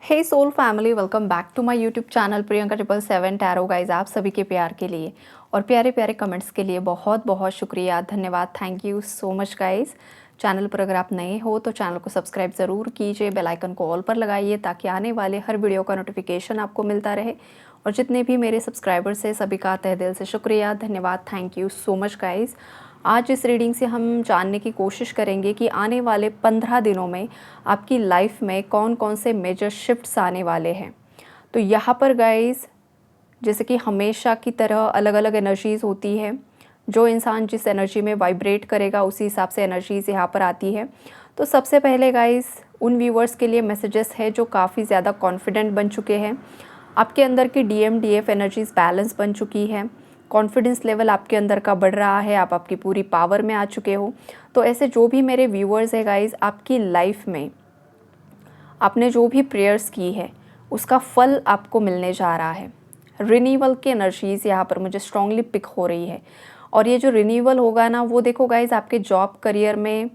Hey soul family, welcome back to my YouTube channel Priyanka 777 tarot guys. आप सभी के प्यार के लिए और प्यारे प्यारे कमेंट्स के लिए बहुत बहुत शुक्रिया, धन्यवाद। Thank you so much guys. Channel पर अगर आप नए हो तो चैनल को सब्सक्राइब ज़रूर कीजिए, बेल आइकन को ऑल पर लगाइए ताकि आने वाले हर वीडियो का नोटिफिकेशन आपको मिलता रहे। और जितने भी मेरे सब्सक्राइबर्स हैं सभी का तहे दिल से शुक्रिया, धन्यवाद। Thank you so much guys. आज इस रीडिंग से हम जानने की कोशिश करेंगे कि आने वाले 15 दिनों में आपकी लाइफ में कौन कौन से मेजर शिफ्ट्स आने वाले हैं। तो यहाँ पर गाइस, जैसे कि हमेशा की तरह अलग अलग एनर्जीज़ होती है। जो इंसान जिस एनर्जी में वाइब्रेट करेगा उसी हिसाब से एनर्जीज़ यहाँ पर आती है। तो सबसे पहले गाइस, उन व्यूवर्स के लिए मैसेजेस है जो काफ़ी ज़्यादा कॉन्फिडेंट बन चुके हैं। आपके अंदर की DMDF एनर्जीज़ बैलेंस बन चुकी है। कॉन्फिडेंस लेवल आपके अंदर का बढ़ रहा है, आप आपकी पूरी पावर में आ चुके हो। तो ऐसे जो भी मेरे व्यूअर्स हैं गाइस, आपकी लाइफ में आपने जो भी प्रेयर्स की है उसका फल आपको मिलने जा रहा है। रिन्यूअल की एनर्जीज़ यहाँ पर मुझे स्ट्रांगली पिक हो रही है। और ये जो रिन्यूअल होगा ना, वो देखो गाइस, आपके जॉब करियर में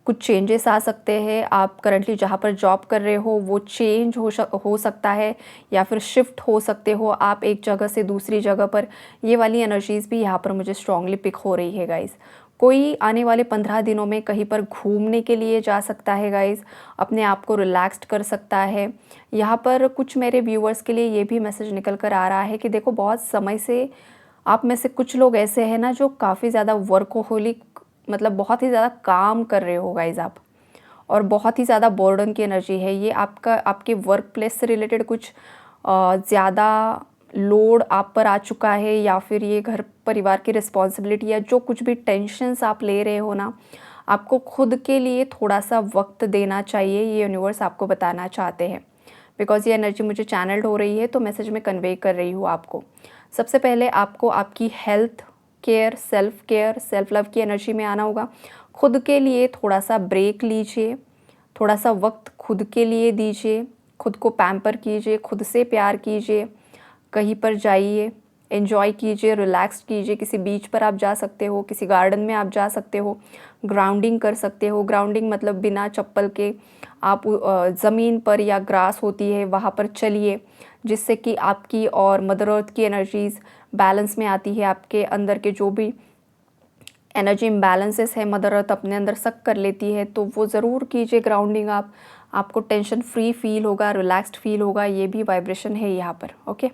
कुछ चेंजेस आ सकते हैं। आप करंटली जहाँ पर जॉब कर रहे हो वो चेंज हो सकता है, या फिर शिफ्ट हो सकते हो आप एक जगह से दूसरी जगह पर। ये वाली एनर्जीज़ भी यहाँ पर मुझे स्ट्रांगली पिक हो रही है गाइस। कोई आने वाले 15 दिनों में कहीं पर घूमने के लिए जा सकता है गाइस, अपने आप को रिलैक्स्ड कर सकता है। यहाँ पर कुछ मेरे व्यूअर्स के लिए ये भी मैसेज निकल कर आ रहा है कि देखो, बहुत समय से आप में से कुछ लोग ऐसे हैं ना जो काफ़ी ज़्यादा वर्कोहोलिक, मतलब बहुत ही ज़्यादा काम कर रहे हो गाइज आप, और बहुत ही ज़्यादा बोर्डन की एनर्जी है ये। आपके वर्क प्लेस से रिलेटेड कुछ ज़्यादा लोड आप पर आ चुका है, या फिर ये घर परिवार की रिस्पॉन्सिबिलिटी या जो कुछ भी टेंशन्स आप ले रहे हो ना, आपको खुद के लिए थोड़ा सा वक्त देना चाहिए, ये यूनिवर्स आपको बताना चाहते हैं। बिकॉज़ ये एनर्जी मुझे चैनल्ड हो रही है तो मैसेज में कन्वे कर रही हूँ आपको। सबसे पहले आपको आपकी हेल्थ केयर, सेल्फ लव की एनर्जी में आना होगा। खुद के लिए थोड़ा सा ब्रेक लीजिए, थोड़ा सा वक्त खुद के लिए दीजिए, खुद को पैम्पर कीजिए, खुद से प्यार कीजिए। कहीं पर जाइए, एंजॉय कीजिए, रिलैक्स कीजिए। किसी बीच पर आप जा सकते हो, किसी गार्डन में आप जा सकते हो, ग्राउंडिंग कर सकते हो। ग्राउंडिंग मतलब बिना चप्पल के आप ज़मीन पर या ग्रास होती है वहाँ पर चलिए, जिससे कि आपकी और मदर अर्थ की एनर्जीज़ बैलेंस में आती है। आपके अंदर के जो भी एनर्जी इम्बैलेंसेस है मदर अर्थ अपने अंदर सक कर लेती है, तो वो ज़रूर कीजिए ग्राउंडिंग आप। आपको टेंशन फ्री फील होगा, रिलैक्स्ड फील होगा। ये भी वाइब्रेशन है यहाँ पर, ओके।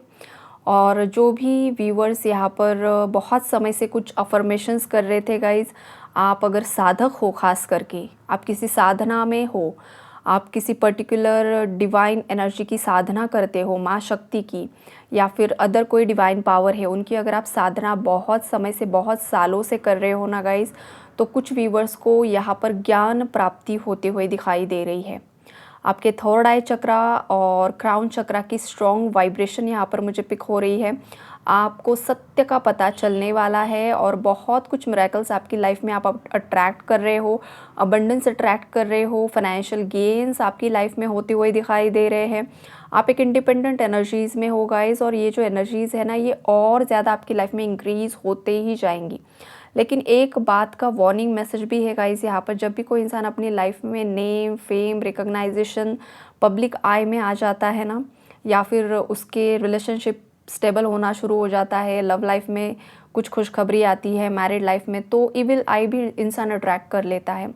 और जो भी व्यूअर्स यहाँ पर बहुत समय से कुछ अफर्मेशंस कर रहे थे गाइज, आप अगर साधक हो, ख़ास करके आप किसी साधना में हो, आप किसी पर्टिकुलर डिवाइन एनर्जी की साधना करते हो, माँ शक्ति की, या फिर अदर कोई डिवाइन पावर है उनकी, अगर आप साधना बहुत समय से, बहुत सालों से कर रहे हो ना गाइज, तो कुछ व्यूवर्स को यहाँ पर ज्ञान प्राप्ति होते हुए दिखाई दे रही है। आपके थर्ड आई चक्रा और क्राउन चक्रा की स्ट्रॉन्ग वाइब्रेशन यहाँ पर मुझे पिक हो रही है। आपको सत्य का पता चलने वाला है और बहुत कुछ मिरेकल्स आपकी लाइफ में आप अट्रैक्ट कर रहे हो, अबंडेंस अट्रैक्ट कर रहे हो, फाइनेंशियल गेन्स आपकी लाइफ में होते हुए दिखाई दे रहे हैं। आप एक इंडिपेंडेंट एनर्जीज़ में हो गाइस, और ये जो एनर्जीज़ है ना, ये और ज़्यादा आपकी लाइफ में इंक्रीज़ होते ही जाएंगी। लेकिन एक बात का वार्निंग मैसेज भी है गाइस यहाँ पर, जब भी कोई इंसान अपनी लाइफ में नेम, फेम, रिकॉग्नाइजेशन, पब्लिक आई में आ जाता है ना, या फिर उसके रिलेशनशिप स्टेबल होना शुरू हो जाता है, लव लाइफ में कुछ खुशखबरी आती है, मैरिड लाइफ में, तो इविल आई भी इंसान अट्रैक्ट कर लेता है।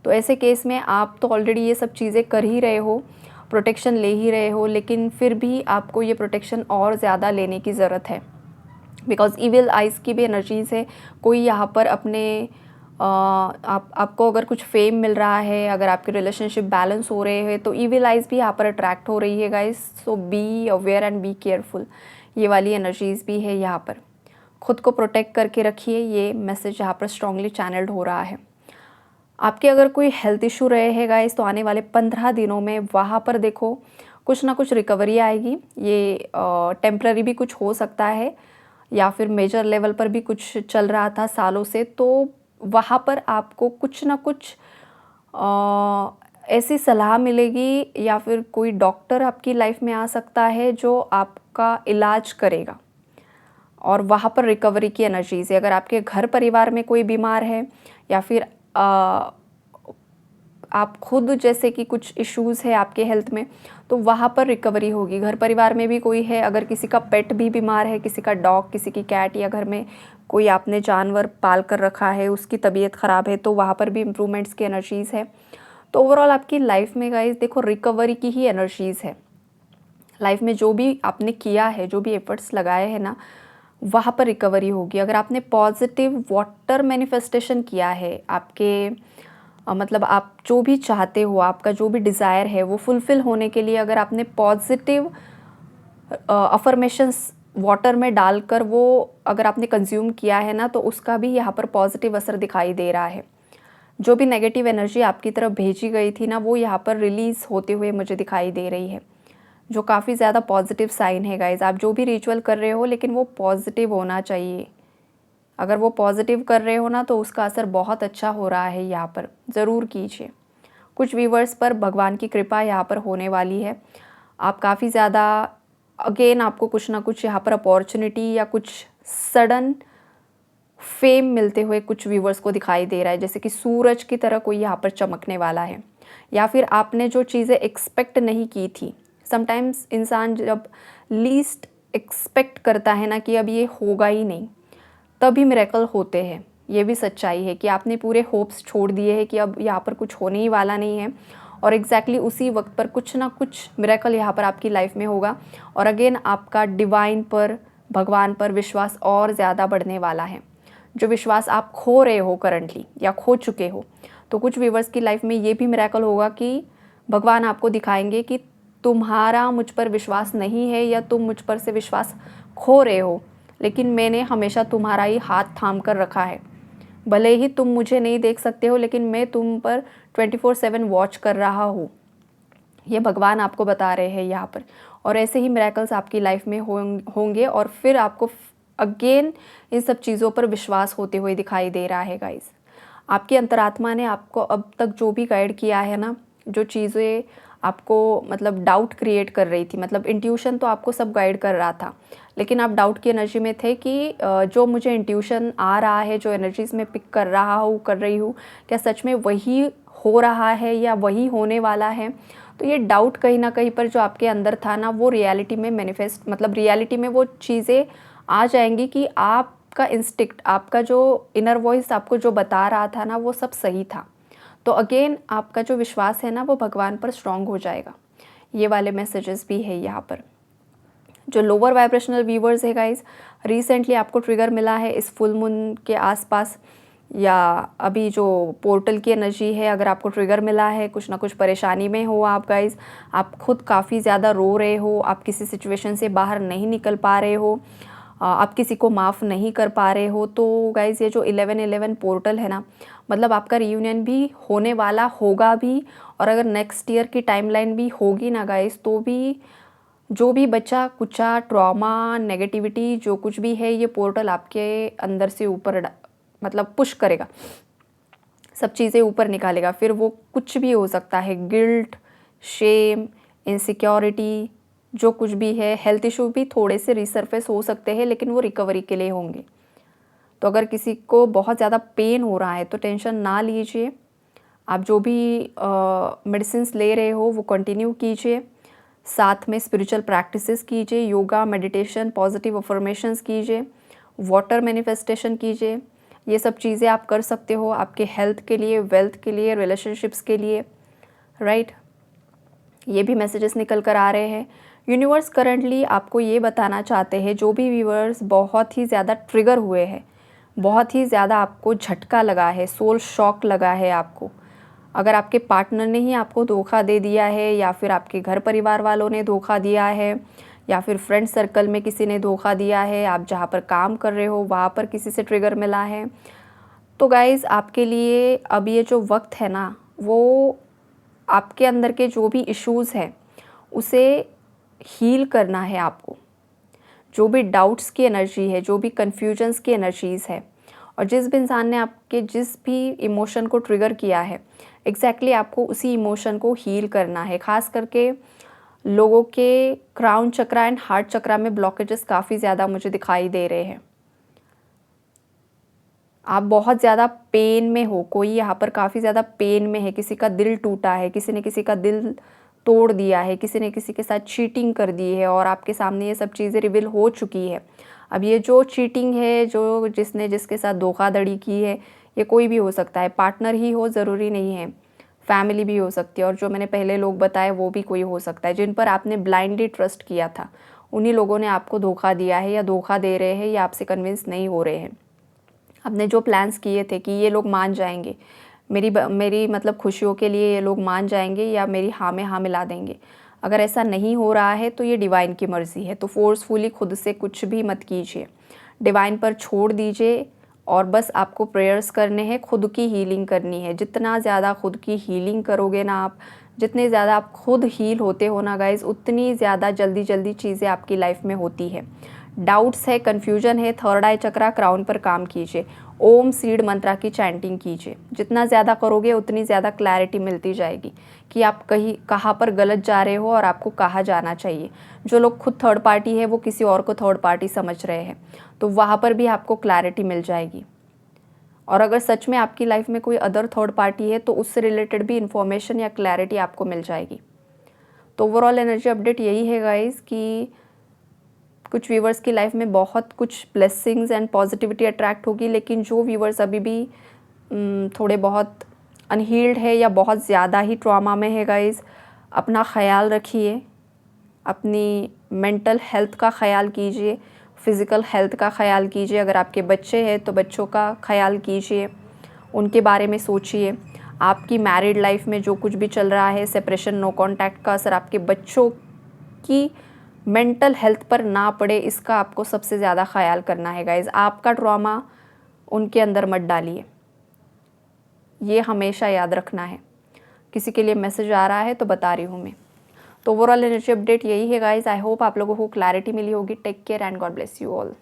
तो ऐसे केस में आप तो ऑलरेडी ये सब चीज़ें कर ही रहे हो, प्रोटेक्शन ले ही रहे हो, लेकिन फिर भी आपको ये प्रोटेक्शन और ज़्यादा लेने की ज़रूरत है। बिकॉज इविल आइज़ की भी एनर्जीज़ है। कोई यहाँ पर अपने आपको अगर कुछ फेम मिल रहा है, अगर आपके रिलेशनशिप बैलेंस हो रहे हैं, तो इविल आइज़ भी यहाँ पर अट्रैक्ट हो रही है guys. So be aware and be careful, ये वाली एनर्जीज़ भी है यहाँ पर। खुद को प्रोटेक्ट करके रखिए, ये मैसेज यहाँ पर स्ट्रांगली चैनल्ड हो रहा है। आपके अगर कोई हेल्थ इशू रहे हैं गाइस, तो आने वाले 15 दिनों में वहाँ पर देखो कुछ ना कुछ रिकवरी आएगी। ये टेम्प्ररी भी कुछ हो सकता है, या फिर मेजर लेवल पर भी कुछ चल रहा था सालों से, तो वहाँ पर आपको कुछ ना कुछ ऐसी सलाह मिलेगी, या फिर कोई डॉक्टर आपकी लाइफ में आ सकता है जो आपका इलाज करेगा, और वहाँ पर रिकवरी की एनर्जीज़ है। अगर आपके घर परिवार में कोई बीमार है, या फिर आप खुद जैसे कि कुछ इश्यूज़ है आपके हेल्थ में, तो वहाँ पर रिकवरी होगी। घर परिवार में भी कोई है, अगर किसी का पेट भी बीमार है, किसी का डॉग, किसी की कैट, या घर में कोई आपने जानवर पाल कर रखा है उसकी तबीयत ख़राब है, तो वहाँ पर भी इम्प्रूवमेंट्स की एनर्जीज़ है। तो ओवरऑल आपकी लाइफ में गाइस देखो रिकवरी की ही एनर्जीज़ है। लाइफ में जो भी आपने किया है, जो भी एफर्ट्स लगाए हैं ना, वहाँ पर रिकवरी होगी। अगर आपने पॉजिटिव वाटर मैनिफेस्टेशन किया है, आपके मतलब आप जो भी चाहते हो, आपका जो भी डिज़ायर है वो फुलफ़िल होने के लिए अगर आपने पॉजिटिव अफ़र्मेशंस वाटर में डालकर वो अगर आपने कंज्यूम किया है ना, तो उसका भी यहाँ पर पॉजिटिव असर दिखाई दे रहा है। जो भी नेगेटिव एनर्जी आपकी तरफ भेजी गई थी ना, वो यहाँ पर रिलीज़ होते हुए मुझे दिखाई दे रही है, जो काफ़ी ज़्यादा पॉजिटिव साइन है गाइज़। आप जो भी रिचुअल कर रहे हो, लेकिन वो पॉजिटिव होना चाहिए। अगर वो पॉजिटिव कर रहे हो ना, तो उसका असर बहुत अच्छा हो रहा है, यहाँ पर ज़रूर कीजिए। कुछ व्यूवर्स पर भगवान की कृपा यहाँ पर होने वाली है। आप काफ़ी ज़्यादा अगेन आपको कुछ ना कुछ यहाँ पर अपॉर्चुनिटी या कुछ सडन फेम मिलते हुए कुछ व्यूवर्स को दिखाई दे रहा है, जैसे कि सूरज की तरह कोई यहाँ पर चमकने वाला है, या फिर आपने जो चीज़ें एक्सपेक्ट नहीं की थी। समटाइम्स इंसान जब लीस्ट एक्सपेक्ट करता है ना कि अब ये होगा ही नहीं, तभी मिरेकल होते हैं। ये भी सच्चाई है कि आपने पूरे होप्स छोड़ दिए हैं कि अब यहाँ पर कुछ होने ही वाला नहीं है, और एग्जैक्टली उसी वक्त पर कुछ ना कुछ मिरेकल यहाँ पर आपकी लाइफ में होगा, और अगेन आपका डिवाइन पर, भगवान पर विश्वास और ज़्यादा बढ़ने वाला है। जो विश्वास आप खो रहे हो करंटली या खो चुके हो, तो कुछ व्यूवर्स की लाइफ में ये भी मिरेकल होगा कि भगवान आपको दिखाएंगे कि तुम्हारा मुझ पर विश्वास नहीं है, या तुम मुझ पर से विश्वास खो रहे हो, लेकिन मैंने हमेशा तुम्हारा ही हाथ थाम कर रखा है। भले ही तुम मुझे नहीं देख सकते हो, लेकिन मैं तुम पर 24/7 वॉच कर रहा हूँ। ये भगवान आपको बता रहे हैं यहाँ पर, और ऐसे ही मिरेकल्स आपकी लाइफ में होंगे, और फिर आपको अगेन इन सब चीज़ों पर विश्वास होते हुए दिखाई दे रहा है गाइस। आपकी अंतरात्मा ने आपको अब तक जो भी गाइड किया है ना, जो चीज़ें आपको मतलब डाउट क्रिएट कर रही थी, मतलब इंट्यूशन तो आपको सब गाइड कर रहा था, लेकिन आप डाउट की एनर्जी में थे कि जो मुझे इंट्यूशन आ रहा है, जो एनर्जीज में पिक कर रहा हूँ, कर रही हूँ, क्या सच में वही हो रहा है या वही होने वाला है। तो ये डाउट कहीं ना कहीं पर जो आपके अंदर था ना, वो रियलिटी में मैनिफेस्ट, मतलब रियलिटी में वो चीज़ें आ जाएंगी कि आपका इंस्टिक्ट, आपका जो इनर वॉइस आपको जो बता रहा था ना, वो सब सही था। तो अगेन आपका जो विश्वास है ना, वो भगवान पर स्ट्रांग हो जाएगा। ये वाले मैसेजेस भी है यहाँ पर। जो लोअर वाइब्रेशनल व्यूवर्स है गाइज, रिसेंटली आपको ट्रिगर मिला है इस फुल मून के आसपास, या अभी जो पोर्टल की एनर्जी है, अगर आपको ट्रिगर मिला है, कुछ ना कुछ परेशानी में हो आप गाइज, आप खुद काफ़ी ज़्यादा रो रहे हो, आप किसी सिचुएशन से बाहर नहीं निकल पा रहे हो, आप किसी को माफ़ नहीं कर पा रहे हो, तो गाइज़ ये जो 11/11 पोर्टल है ना, मतलब आपका रियूनियन भी होने वाला होगा भी, और अगर नेक्स्ट ईयर की टाइमलाइन भी होगी ना गाइज़, तो भी जो भी बचा कुचा ट्रॉमा, नेगेटिविटी, जो कुछ भी है, ये पोर्टल आपके अंदर से ऊपर मतलब पुश करेगा, सब चीज़ें ऊपर निकालेगा। फिर वो कुछ भी हो सकता है, गिल्ट, शेम, इनसिक्योरिटी, जो कुछ भी है, हेल्थ इशू भी थोड़े से रिसर्फेस हो सकते हैं, लेकिन वो रिकवरी के लिए होंगे। तो अगर किसी को बहुत ज़्यादा पेन हो रहा है तो टेंशन ना लीजिए, आप जो भी मेडिसिन ले रहे हो वो कंटिन्यू कीजिए, साथ में स्पिरिचुअल प्रैक्टिसेस कीजिए, योगा, मेडिटेशन, पॉजिटिव अफर्मेशंस कीजिए, वाटर मैनिफेस्टेशन कीजिए। ये सब चीज़ें आप कर सकते हो आपके हेल्थ के लिए, वेल्थ के लिए, रिलेशनशिप्स के लिए, राइट। ये भी मैसेजेस निकल कर आ रहे हैं। यूनिवर्स करंटली आपको ये बताना चाहते हैं, जो भी व्यूवर्स बहुत ही ज़्यादा ट्रिगर हुए हैं, बहुत ही ज़्यादा आपको झटका लगा है, सोल शॉक लगा है आपको, अगर आपके पार्टनर ने ही आपको धोखा दे दिया है, या फिर आपके घर परिवार वालों ने धोखा दिया है, या फिर फ्रेंड सर्कल में किसी ने धोखा दिया है, आप जहाँ पर काम कर रहे हो वहाँ पर किसी से ट्रिगर मिला है, तो गाइज़ आपके लिए अब ये जो वक्त है ना, वो आपके अंदर के जो भी इश्यूज़ हैं उसे हील करना है आपको। जो भी डाउट्स की एनर्जी है, जो भी कन्फ्यूजन्स की एनर्जीज़ है, और जिस भी इंसान ने आपके जिस भी इमोशन को ट्रिगर किया है, एग्जैक्टली आपको उसी इमोशन को हील करना है। ख़ास करके लोगों के क्राउन चक्रा एंड हार्ट चक्रा में ब्लॉकेजेस काफ़ी ज़्यादा मुझे दिखाई दे रहे हैं। आप बहुत ज़्यादा पेन में हो, कोई यहाँ पर काफ़ी ज़्यादा पेन में है, किसी का दिल टूटा है, किसी ने किसी का दिल तोड़ दिया है, किसी ने किसी के साथ चीटिंग कर दी है और आपके सामने ये सब चीज़ें रिवील हो चुकी है। अब ये जो चीटिंग है, जो जिसने जिसके साथ धोखाधड़ी की है, ये कोई भी हो सकता है, पार्टनर ही हो ज़रूरी नहीं है, फैमिली भी हो सकती है, और जो मैंने पहले लोग बताए वो भी कोई हो सकता है, जिन पर आपने ब्लाइंडली ट्रस्ट किया था, उन्हीं लोगों ने आपको धोखा दिया है या धोखा दे रहे हैं या आपसे कन्विंस नहीं हो रहे हैं। आपने जो प्लान्स किए थे कि ये लोग मान जाएंगे, मेरी मतलब खुशियों के लिए ये लोग मान जाएंगे या मेरी हाँ में हाँ मिला देंगे, अगर ऐसा नहीं हो रहा है तो ये डिवाइन की मर्ज़ी है। तो फोर्सफुली खुद से कुछ भी मत कीजिए, डिवाइन पर छोड़ दीजिए और बस आपको प्रेयर्स करने हैं, खुद की हीलिंग करनी है। जितना ज़्यादा खुद की हीलिंग करोगे ना आप, जितने ज़्यादा आप खुद हील होते हो ना गाइज़, उतनी ज़्यादा जल्दी जल्दी चीज़ें आपकी लाइफ में होती है। डाउट्स है, कन्फ्यूजन है, थर्ड आई चक्रा क्राउन पर काम कीजिए, ओम सीड मंत्रा की चैंटिंग कीजिए। जितना ज़्यादा करोगे उतनी ज़्यादा क्लैरिटी मिलती जाएगी कि आप कहाँ पर गलत जा रहे हो और आपको कहाँ जाना चाहिए। जो लोग खुद थर्ड पार्टी है वो किसी और को थर्ड पार्टी समझ रहे हैं, तो वहाँ पर भी आपको क्लैरिटी मिल जाएगी। और अगर सच में आपकी लाइफ में कोई अदर थर्ड पार्टी है तो उससे रिलेटेड भी इंफॉर्मेशन या क्लैरिटी आपको मिल जाएगी। तो ओवरऑल एनर्जी अपडेट यही है गाइज कि कुछ व्यूवर्स की लाइफ में बहुत कुछ ब्लेसिंग्स एंड पॉजिटिविटी अट्रैक्ट होगी, लेकिन जो व्यूवर्स अभी भी थोड़े बहुत अनहील्ड है या बहुत ज़्यादा ही ट्रॉमा में है गाइज, अपना ख्याल रखिए, अपनी मेंटल हेल्थ का ख्याल कीजिए, फिज़िकल हेल्थ का ख्याल कीजिए। अगर आपके बच्चे हैं तो बच्चों का ख्याल कीजिए, उनके बारे में सोचिए। आपकी मैरिड लाइफ में जो कुछ भी चल रहा है, सेपरेशन, नो कॉन्टैक्ट का असर आपके बच्चों की मेंटल हेल्थ पर ना पड़े, इसका आपको सबसे ज़्यादा ख्याल करना है गाइज़। आपका ट्रॉमा उनके अंदर मत डालिए, ये हमेशा याद रखना है। किसी के लिए मैसेज आ रहा है तो बता रही हूँ मैं। तो ओवरऑल एनर्जी अपडेट यही है गाइज़। आई होप आप लोगों को क्लैरिटी मिली होगी। Take care and God bless you all.